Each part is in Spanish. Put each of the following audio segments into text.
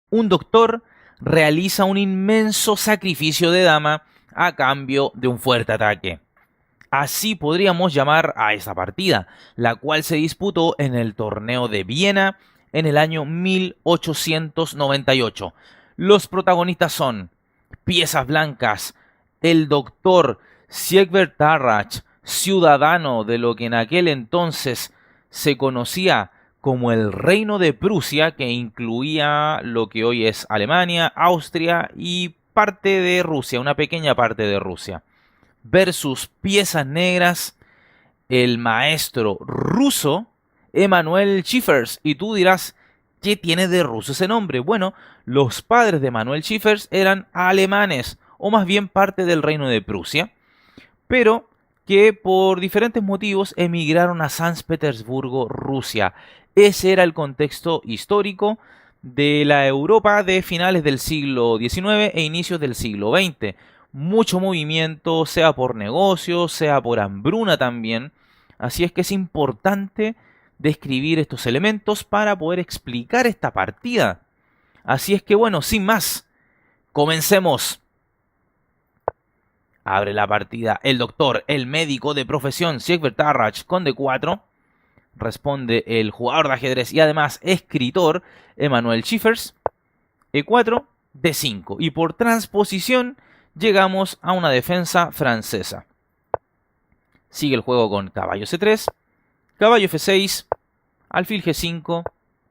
Un doctor realiza un inmenso sacrificio de dama a cambio de un fuerte ataque. Así podríamos llamar a esta partida, la cual se disputó en el torneo de Viena en el año 1898. Los protagonistas son Piezas Blancas, el doctor Siegbert Tarrach, ciudadano de lo que en aquel entonces se conocía como el Reino de Prusia, que incluía lo que hoy es Alemania, Austria y parte de Rusia, una pequeña parte de Rusia, versus Piezas Negras, el maestro ruso Emanuel Schiffers. Y tú dirás, ¿qué tiene de ruso ese nombre? Bueno, los padres de Emanuel Schiffers eran alemanes, o más bien parte del Reino de Prusia, pero que por diferentes motivos emigraron a San Petersburgo, Rusia. Ese era el contexto histórico de la Europa de finales del siglo XIX e inicios del siglo XX. Mucho movimiento, sea por negocios, sea por hambruna también. Así es que es importante describir estos elementos para poder explicar esta partida. Así es que bueno, sin más, comencemos. Abre la partida el doctor, el médico de profesión Siegbert Tarrach con D4. Responde el jugador de ajedrez y además escritor Emanuel Schiffers. E4, D5. Y por transposición llegamos a una defensa francesa. Sigue el juego con caballo C3, caballo F6, alfil G5,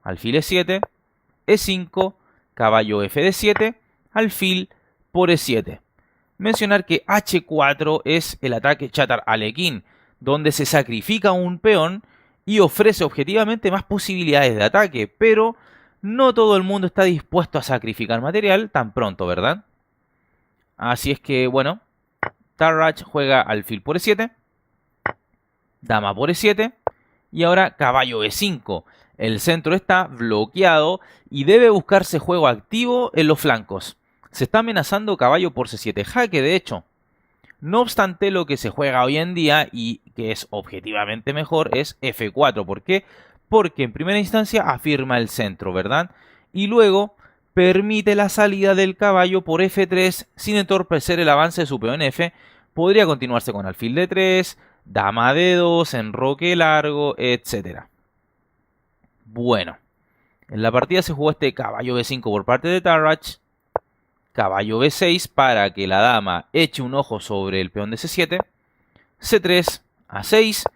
alfil E7, E5, caballo FD7, alfil por E7. Mencionar que H4 es el ataque Chatar-Alekhine, donde se sacrifica un peón y ofrece objetivamente más posibilidades de ataque, pero no todo el mundo está dispuesto a sacrificar material tan pronto, ¿verdad? Así es que, bueno, Tarrach juega alfil por E7, dama por E7 y ahora caballo E5. El centro está bloqueado y debe buscarse juego activo en los flancos. Se está amenazando caballo por C7 jaque, de hecho. No obstante, lo que se juega hoy en día y que es objetivamente mejor es F4. ¿Por qué? Porque en primera instancia afirma el centro, ¿verdad? Y luego permite la salida del caballo por F3 sin entorpecer el avance de su peón F. Podría continuarse con alfil D3, dama D2, enroque largo, etc. Bueno, en la partida se jugó este caballo B5 por parte de Tarrach, caballo B6 para que la dama eche un ojo sobre el peón de C7, C3, A6,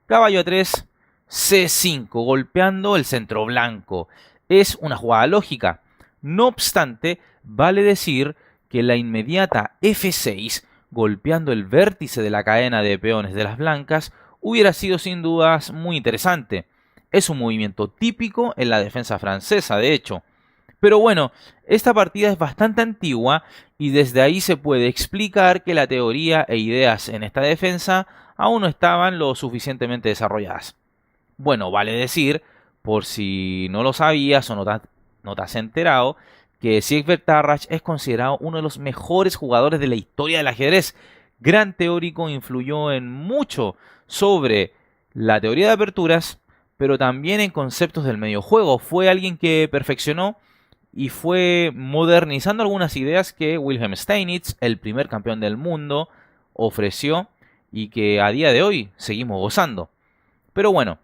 caballo A3, C5, golpeando el centro blanco. Es una jugada lógica. No obstante, vale decir que la inmediata F6, golpeando el vértice de la cadena de peones de las blancas, hubiera sido sin dudas muy interesante. Es un movimiento típico en la defensa francesa, de hecho. Pero bueno, esta partida es bastante antigua y desde ahí se puede explicar que la teoría e ideas en esta defensa aún no estaban lo suficientemente desarrolladas. Bueno, vale decir, por si no lo sabías o no te has enterado, que Siegbert Tarrach es considerado uno de los mejores jugadores de la historia del ajedrez. Gran teórico, influyó en mucho sobre la teoría de aperturas, pero también en conceptos del medio juego. Fue alguien que perfeccionó y fue modernizando algunas ideas que Wilhelm Steinitz, el primer campeón del mundo, ofreció y que a día de hoy seguimos gozando. Pero bueno,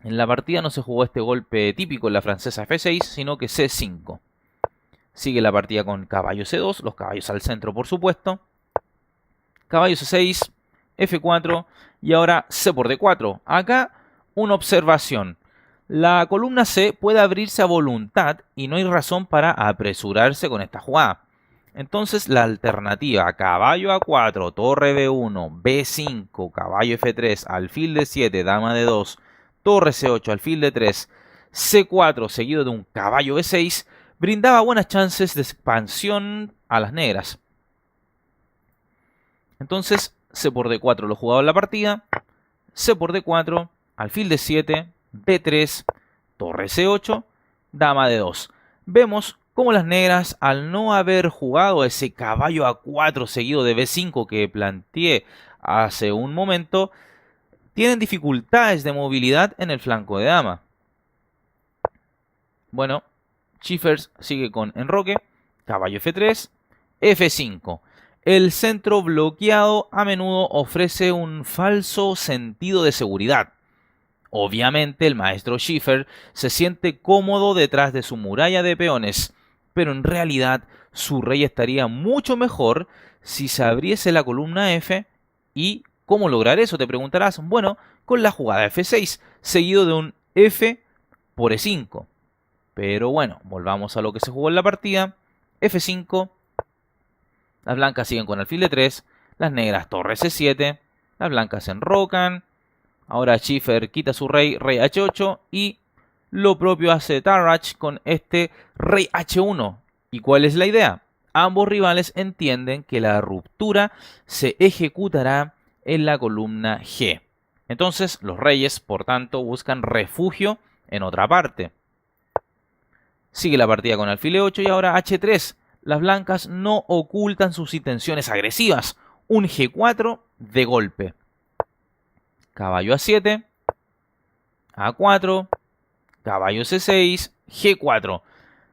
en la partida no se jugó este golpe típico en la francesa F6, sino que C5. Sigue la partida con caballo C2, los caballos al centro por supuesto. Caballo C6, F4 y ahora C por D4. Acá una observación. La columna C puede abrirse a voluntad y no hay razón para apresurarse con esta jugada. Entonces la alternativa caballo A4, torre B1, B5, caballo F3, alfil D7, dama D2, torre C8, alfil D3, C4 seguido de un caballo B6 brindaba buenas chances de expansión a las negras. Entonces C por D4 lo jugaba en la partida, C por D4, alfil D7, B3, torre C8, dama D2. Vemos cómo las negras, al no haber jugado ese caballo A4 seguido de B5 que planteé hace un momento, tienen dificultades de movilidad en el flanco de dama. Bueno, Chiffers sigue con enroque, caballo F3, F5. El centro bloqueado a menudo ofrece un falso sentido de seguridad. Obviamente el maestro Schiffer se siente cómodo detrás de su muralla de peones, pero en realidad su rey estaría mucho mejor si se abriese la columna F. ¿Y cómo lograr eso? Te preguntarás. Bueno, con la jugada F6, seguido de un F por E5. Pero bueno, volvamos a lo que se jugó en la partida. F5. Las blancas siguen con alfil de 3. Las negras torre C7. Las blancas se enrocan. Ahora Schiffer quita su rey, rey H8. Y lo propio hace Tarrach con este rey H1. ¿Y cuál es la idea? Ambos rivales entienden que la ruptura se ejecutará en la columna G. Entonces los reyes, por tanto, buscan refugio en otra parte. Sigue la partida con alfil E8 y ahora H3. Las blancas no ocultan sus intenciones agresivas. Un G4 de golpe. Caballo A7. A4. Caballo C6. G4.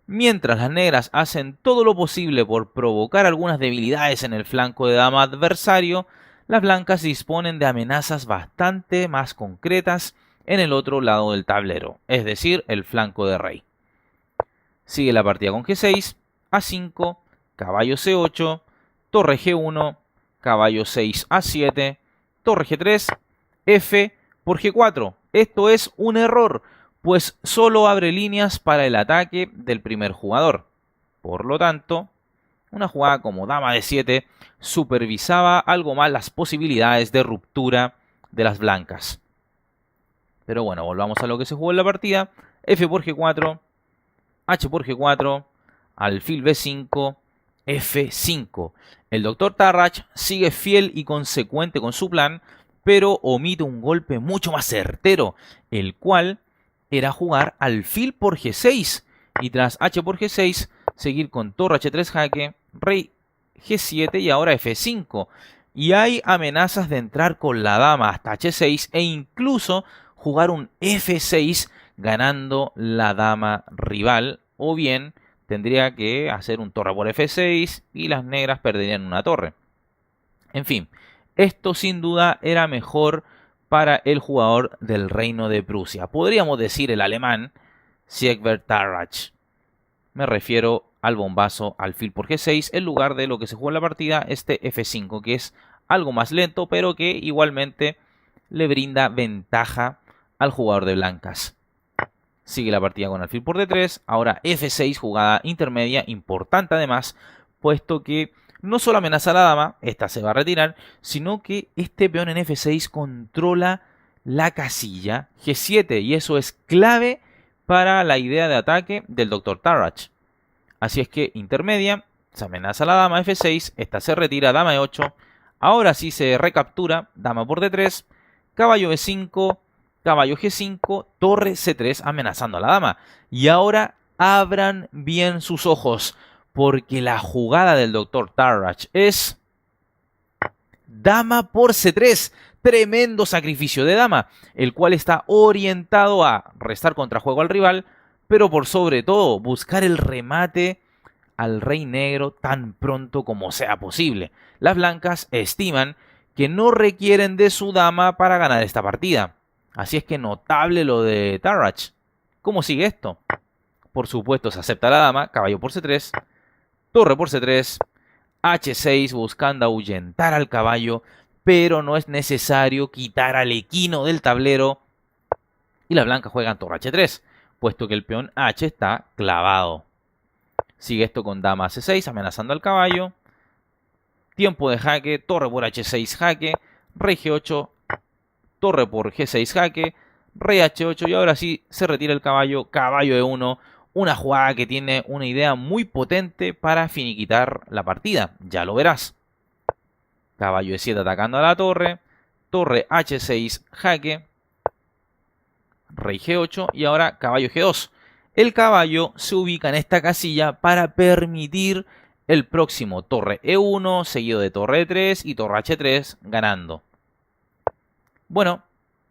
Mientras las negras hacen todo lo posible por provocar algunas debilidades en el flanco de dama adversario, las blancas disponen de amenazas bastante más concretas en el otro lado del tablero, es decir, el flanco de rey. Sigue la partida con G6, A5, caballo C8, torre G1, caballo 6 A7, torre G3, F por G4. Esto es un error, pues solo abre líneas para el ataque del primer jugador. Por lo tanto, una jugada como dama de 7 supervisaba algo más las posibilidades de ruptura de las blancas. Pero bueno, volvamos a lo que se jugó en la partida. F por G4, H por G4, alfil B5, F5. El doctor Tarrach sigue fiel y consecuente con su plan, pero omite un golpe mucho más certero, el cual era jugar alfil por G6 y tras H por G6 seguir con torre H3 jaque, rey G7 y ahora F5. Y hay amenazas de entrar con la dama hasta H6 e incluso jugar un F6 ganando la dama rival, o bien tendría que hacer un torre por F6 y las negras perderían una torre. En fin, esto sin duda era mejor para el jugador del Reino de Prusia. Podríamos decir el alemán Siegbert Tarrach. Me refiero al bombazo alfil por G6 en lugar de lo que se jugó en la partida, este F5, que es algo más lento, pero que igualmente le brinda ventaja al jugador de blancas. Sigue la partida con alfil por D3, ahora F6, jugada intermedia, importante además, puesto que no solo amenaza a la dama, esta se va a retirar, sino que este peón en F6 controla la casilla G7 y eso es clave para la idea de ataque del Dr. Tarrach. Así es que intermedia, se amenaza a la dama F6, esta se retira, dama E8, ahora sí se recaptura, dama por D3, caballo E5, caballo G5, torre C3 amenazando a la dama. Y ahora abran bien sus ojos, porque la jugada del Dr. Tarrach es dama por C3. Tremendo sacrificio de dama, el cual está orientado a restar contrajuego al rival, pero por sobre todo buscar el remate al rey negro tan pronto como sea posible. Las blancas estiman que no requieren de su dama para ganar esta partida. Así es que notable lo de Tarrach. ¿Cómo sigue esto? Por supuesto se acepta la dama, caballo por C3, torre por C3, H6 buscando ahuyentar al caballo, pero no es necesario quitar al equino del tablero. Y las blancas juegan torre H3, puesto que el peón H está clavado. Sigue esto con dama C6 amenazando al caballo. Tiempo de jaque, torre por H6 jaque, rey G8, torre por G6 jaque, rey H8 y ahora sí se retira el caballo, caballo E1. Una jugada que tiene una idea muy potente para finiquitar la partida, ya lo verás. Caballo E7 atacando a la torre, torre H6 jaque, rey G8 y ahora caballo G2. El caballo se ubica en esta casilla para permitir el próximo torre E1 seguido de torre E3 y torre H3 ganando. Bueno,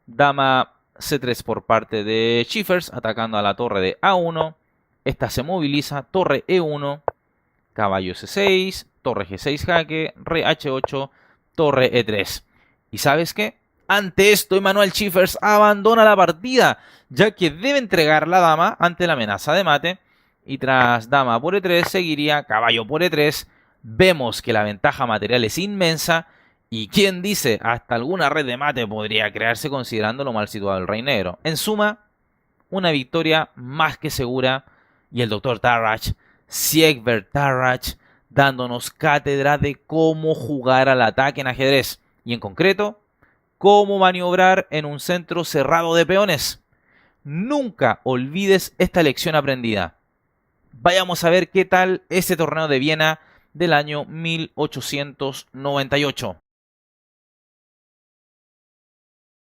dama C3 por parte de Schiffers atacando a la torre de A1, esta se moviliza, torre E1, caballo C6, torre G6 jaque, rey H8, torre E3. ¿Y sabes qué? Ante esto, Emanuel Schiffers abandona la partida, ya que debe entregar la dama ante la amenaza de mate. Y tras dama por E3 seguiría caballo por E3. Vemos que la ventaja material es inmensa. Y quién dice, hasta alguna red de mate podría crearse considerando lo mal situado el rey negro. En suma, una victoria más que segura. Y el doctor Tarrach, Siegbert Tarrach, dándonos cátedra de cómo jugar al ataque en ajedrez. Y en concreto, cómo maniobrar en un centro cerrado de peones. Nunca olvides esta lección aprendida. Vayamos a ver qué tal este torneo de Viena del año 1898.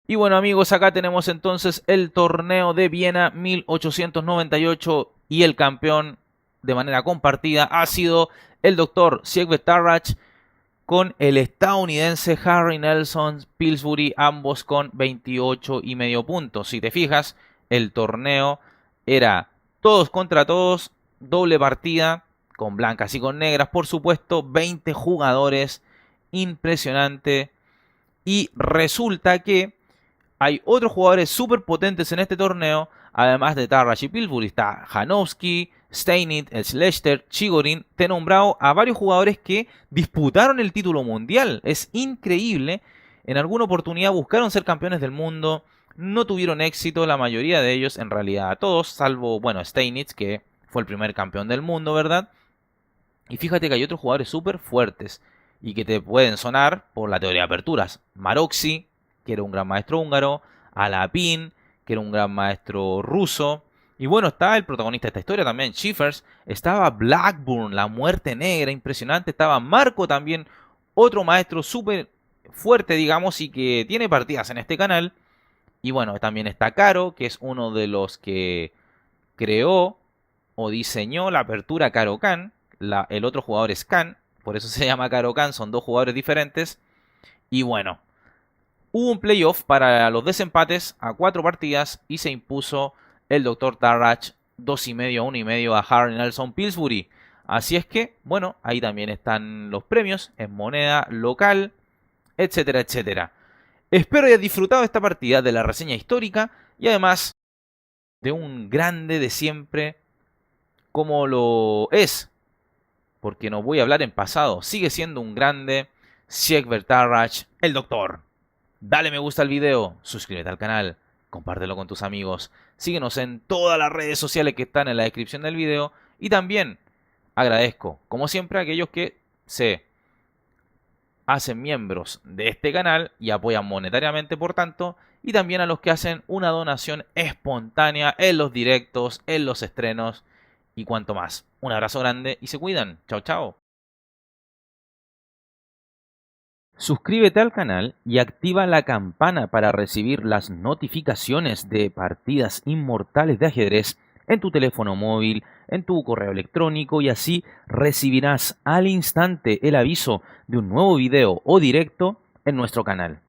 Y bueno amigos, acá tenemos entonces el torneo de Viena 1898 y el campeón de manera compartida ha sido el doctor Siegbert Tarrach con el estadounidense Harry Nelson Pillsbury, ambos con 28,5 puntos. Si te fijas, el torneo era todos contra todos, doble partida, con blancas y con negras, por supuesto, 20 jugadores, impresionante. Y resulta que hay otros jugadores súper potentes en este torneo, además de Tarrach y Pillsbury. Está Janowski, Steinitz, Schlechter, Chigorin. Te he nombrado a varios jugadores que disputaron el título mundial. Es increíble. En alguna oportunidad buscaron ser campeones del mundo. No tuvieron éxito, la mayoría de ellos, en realidad todos, salvo, bueno, Steinitz, que fue el primer campeón del mundo, ¿verdad? Y fíjate que hay otros jugadores súper fuertes y que te pueden sonar por la teoría de aperturas. Maroczy, que era un gran maestro húngaro, Alapin, que era un gran maestro ruso. Y bueno, está el protagonista de esta historia también, Schiffers. Estaba Blackburn, la muerte negra, impresionante. Estaba Marco también, otro maestro súper fuerte, digamos, y que tiene partidas en este canal. Y bueno, también está Caro, que es uno de los que creó o diseñó la apertura Caro-Kann. El otro jugador es Kann, por eso se llama Caro-Kann, son dos jugadores diferentes. Y bueno, hubo un playoff para los desempates a 4 partidas y se impuso el Dr. Tarrach 2,5 a 1,5 a Harry Nelson Pillsbury. Así es que, bueno, ahí también están los premios en moneda local, etcétera, etcétera. Espero hayas disfrutado de esta partida, de la reseña histórica y además de un grande de siempre como lo es, porque no voy a hablar en pasado, sigue siendo un grande, Siegbert Tarrach, el doctor. Dale me gusta al video, suscríbete al canal, compártelo con tus amigos, síguenos en todas las redes sociales que están en la descripción del video y también agradezco, como siempre, a aquellos que se hacen miembros de este canal y apoyan monetariamente, por tanto, y también a los que hacen una donación espontánea en los directos, en los estrenos y cuanto más. Un abrazo grande y se cuidan. Chao, chao. Suscríbete al canal y activa la campana para recibir las notificaciones de partidas inmortales de ajedrez en tu teléfono móvil, en tu correo electrónico y así recibirás al instante el aviso de un nuevo video o directo en nuestro canal.